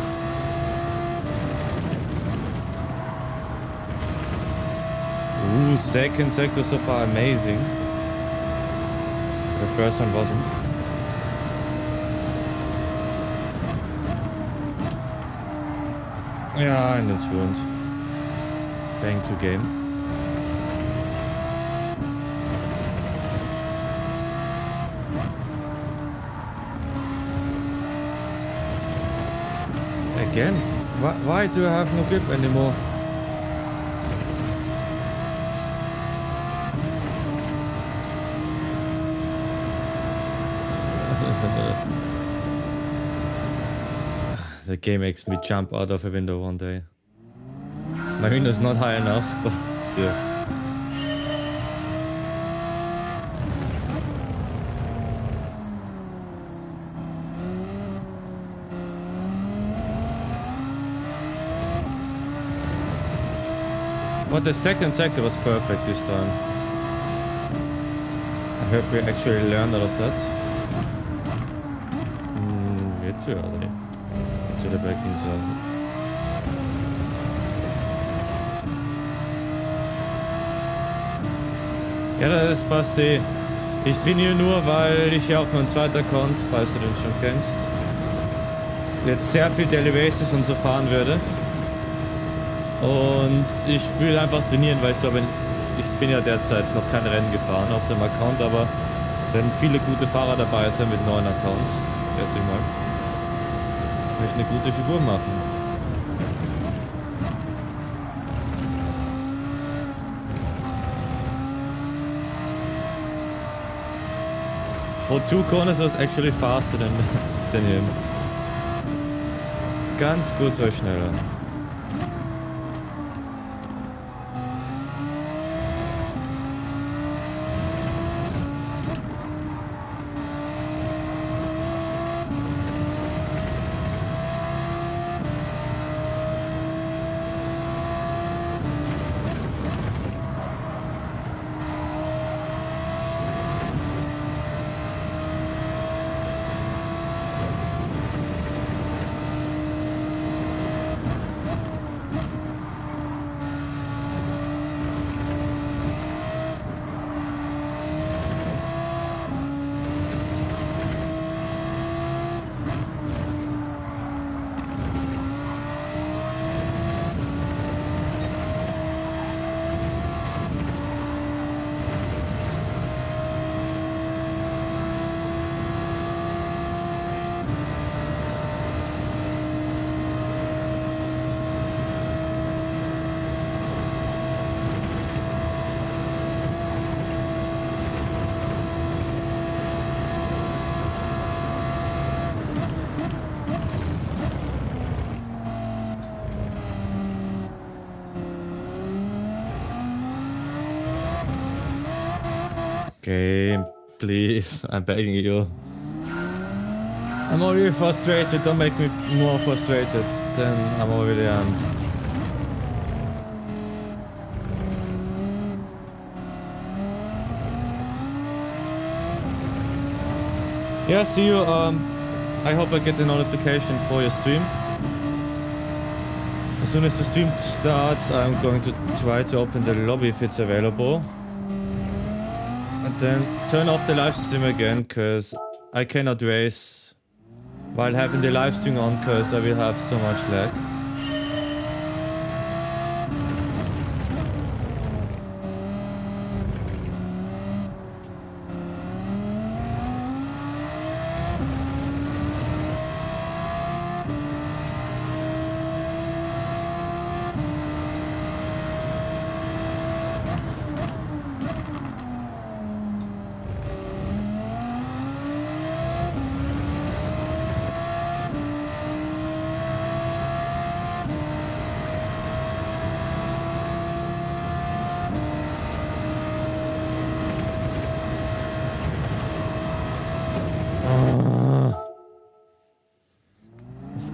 Ooh, second sector so far amazing. The first one wasn't. Yeah, and it's ruined. Thank you, game. Again? Why do I have no grip anymore? The game makes me jump out of a window one day. My window is not high enough, but still. But the second sector was perfect this time. I hope we actually learned out of that. Too early to the braking zone. Ja, das ist Basti. Ich trainiere nur, weil ich ja auch nur ein zweiter Account, falls du den schon kennst, jetzt sehr viel Daily Races und so fahren würde. Und ich will einfach trainieren, weil ich glaube, ich bin ja derzeit noch kein Rennen gefahren auf dem Account, aber es werden viele gute Fahrer dabei sein mit neuen Accounts. Schätze ich mal. Ich möchte eine gute Figur machen. For 2 corners was actually faster than him. Ganz kurz war ich schneller. Game, please, I'm begging you. I'm already frustrated, don't make me more frustrated than I'm already am. Yeah, see you. I hope I get the notification for your stream. As soon as the stream starts, I'm going to try to open the lobby if it's available. And then turn off the live stream again, because I cannot race while having the live stream on, because I will have so much lag.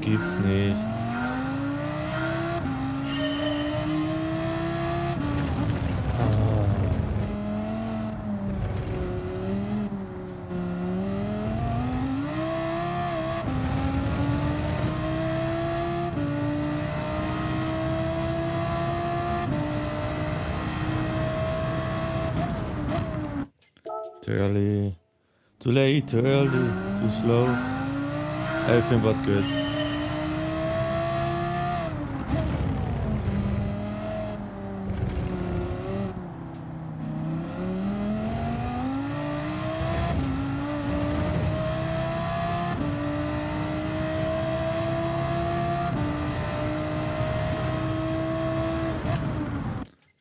Gibt's nicht. Too early, too late, too early, too slow. Everything but good.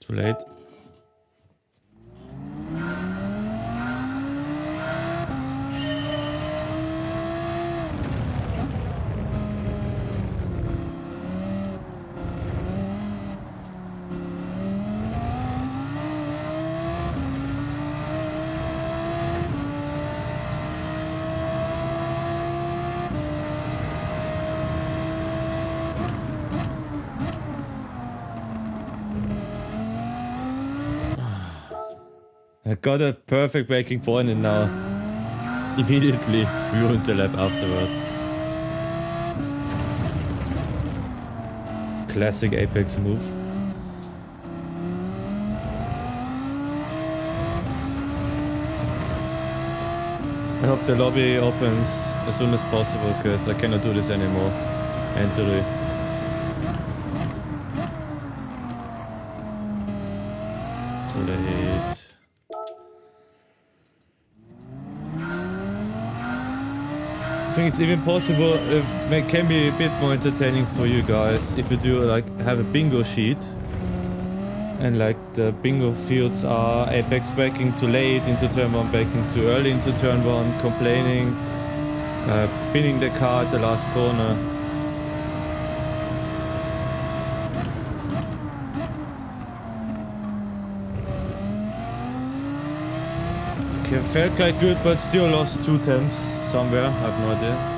Too late. I got a perfect breaking point and now immediately ruined the lap afterwards. Classic Apex move. I hope the lobby opens as soon as possible, because I cannot do this anymore mentally. Too late. I think it's even possible, it can be a bit more entertaining for you guys if you do like have a bingo sheet and like the bingo fields are Apex braking too late into turn 1, braking too early into turn 1, complaining, pinning the car at the last corner. Okay, felt quite good, but still lost 2 tenths somewhere, I have no idea.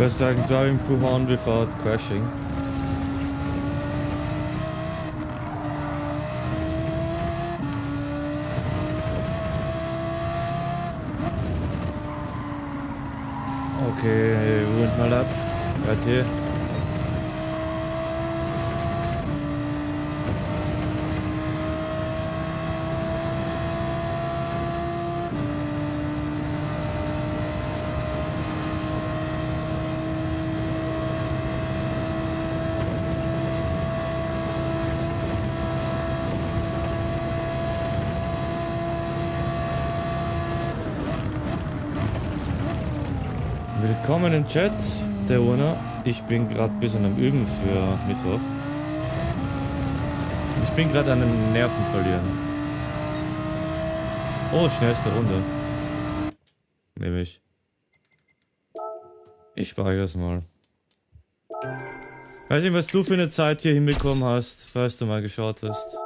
First time driving Puhan without crashing. Okay, ruined my lap. Right here. Willkommen im Chat, der Runner. Ich bin gerade ein bisschen am Üben für Mittwoch. Ich bin gerade an den Nerven verlieren. Oh, schnellste Runde. Nehme ich. Ich speichere es mal. Weiß nicht, was du für eine Zeit hier hinbekommen hast, falls du mal geschaut hast.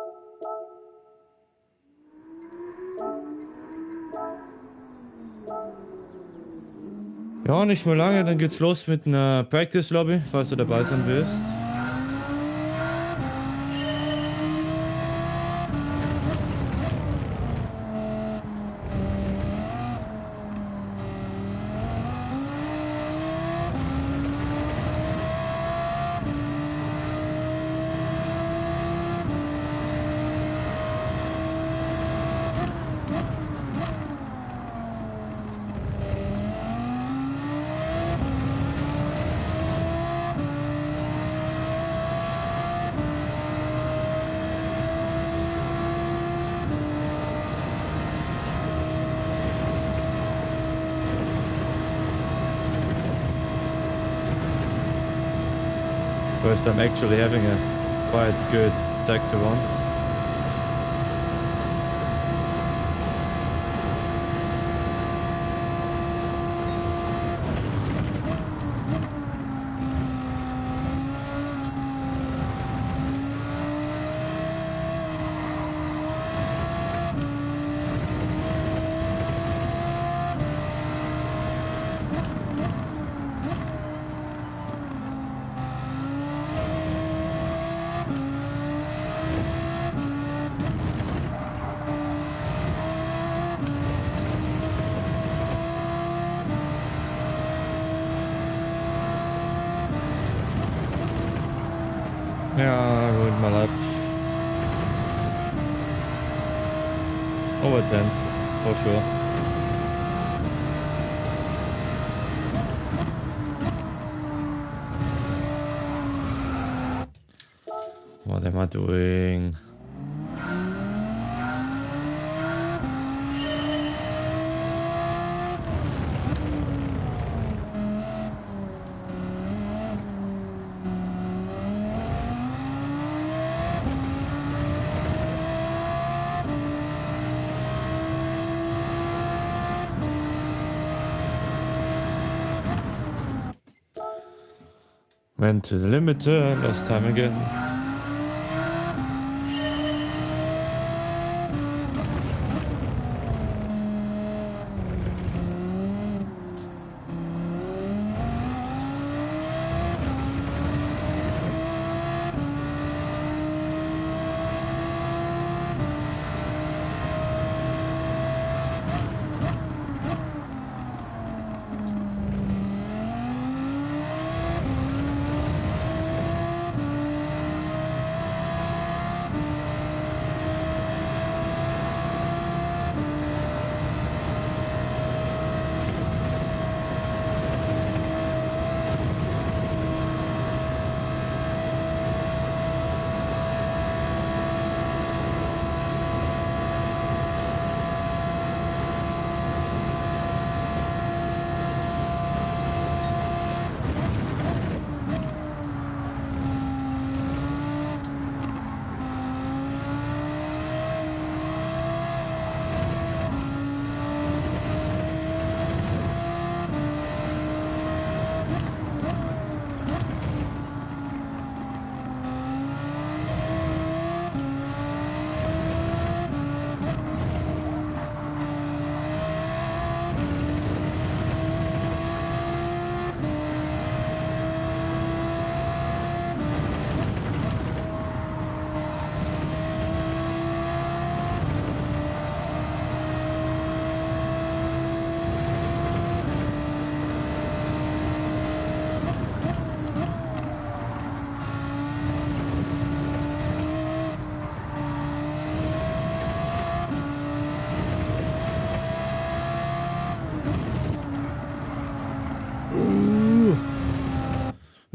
Ja, nicht mehr lange, dann geht's los mit einer Practice Lobby, falls du dabei sein willst. First I'm actually having a quite good sector run. Yeah, I ruined my lap. Over 10th, for sure. What am I doing? Went to the limiter, lost time again.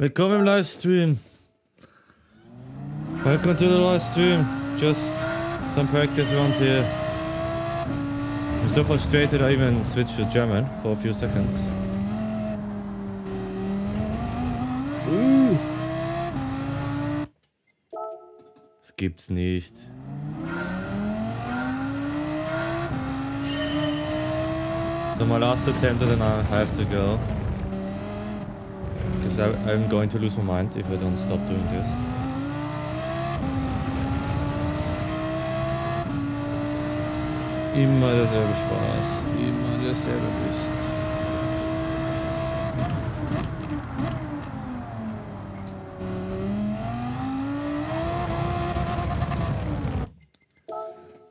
Willkommen im Livestream. Welcome to the livestream. Just some practice around here. I'm so frustrated I even switched to German for a few seconds. Das gibt's nicht. So my last attempt and then I have to go. Because I'm going to lose my mind if I don't stop doing this. Immer derselbe Spaß, immer derselbe Mist.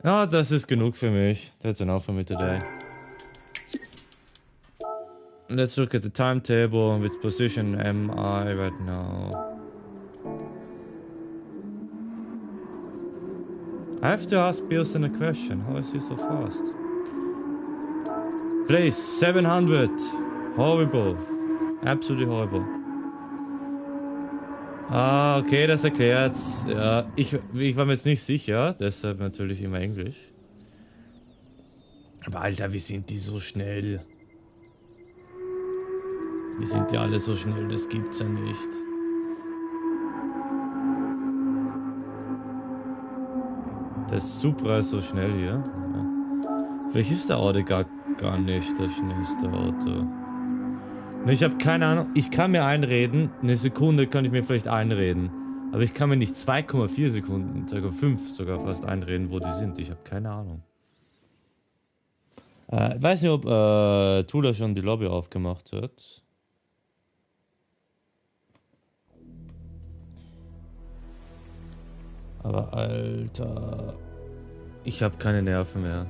Ja, das ist genug für mich. That's enough for me today. Let's look at the timetable. Which position am I right now? I have to ask Pearson a question. How is he so fast? Place 700. Horrible. Absolutely horrible. Ah, okay, das erklärt's. Ja, ich war mir jetzt nicht sicher, deshalb natürlich immer Englisch. Aber Alter, wie sind die so schnell? Wie sind die alle so schnell? Das gibt's ja nicht. Der Supra ist so schnell hier. Ja. Vielleicht ist der Audi gar nicht das schnellste Auto. Ich habe keine Ahnung. Ich kann mir einreden, eine Sekunde kann ich mir vielleicht einreden. Aber ich kann mir nicht 2,4 Sekunden, 5 sogar fast einreden, wo die sind. Ich habe keine Ahnung. Ich weiß nicht, ob Tula schon die Lobby aufgemacht hat. Aber Alter, ich habe keine Nerven mehr.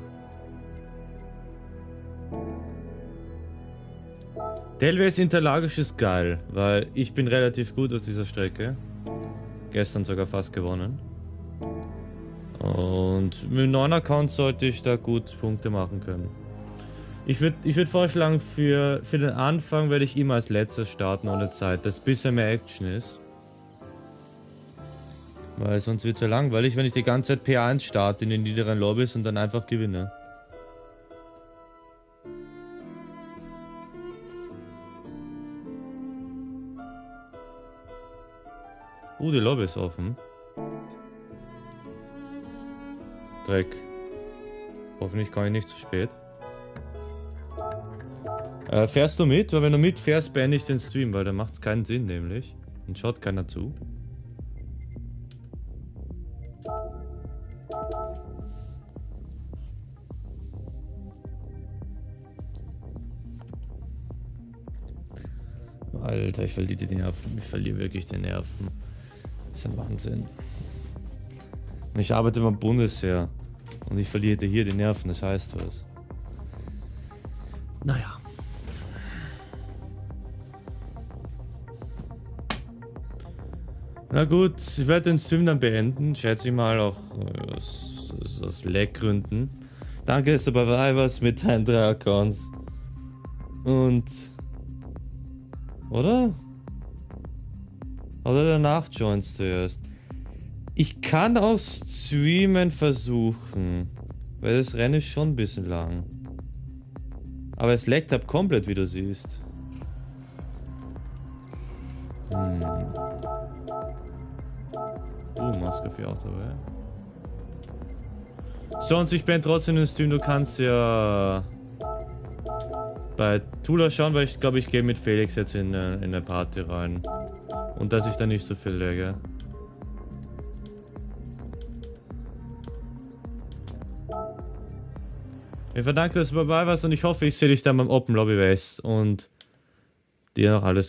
Delves Interlagisch ist geil, weil ich bin relativ gut auf dieser Strecke. Gestern sogar fast gewonnen. Und mit 9 Accounts sollte ich da gut Punkte machen können. Ich würd vorschlagen, für den Anfang werde ich immer als letzter starten ohne Zeit, dass ein bisschen mehr Action ist. Weil sonst wird es ja langweilig, wenn ich die ganze Zeit P1 starte in den niederen Lobbys und dann einfach gewinne. Die Lobby ist offen. Dreck. Hoffentlich komme ich nicht zu spät. Fährst du mit? Weil wenn du mitfährst, beende ich den Stream, weil dann macht es keinen Sinn nämlich. Dann schaut keiner zu. Alter, ich verliere die Nerven. Ich verliere wirklich die Nerven. Das ist ein Wahnsinn. Ich arbeite beim Bundesheer. Und ich verliere hier die Nerven. Das heißt was. Naja. Na gut, ich werde den Stream dann beenden. Schätze ich mal auch aus Lag-Gründen. Danke, dass du dabei warst mit deinen 3 Accounts. Und... Oder? Oder danach joinst du erst. Ich kann auch streamen versuchen. Weil das Rennen ist schon ein bisschen lang. Aber es laggt ab komplett, wie du siehst. Maske für auch dabei. Sonst, ich bin trotzdem im Stream. Du kannst ja bei Tula schauen, weil ich glaube, ich gehe mit Felix jetzt in eine Party rein. Und dass ich da nicht so viel lege. Ich verdanke, dass du dabei warst und ich hoffe, ich sehe dich dann beim Open Lobby Race und dir noch alles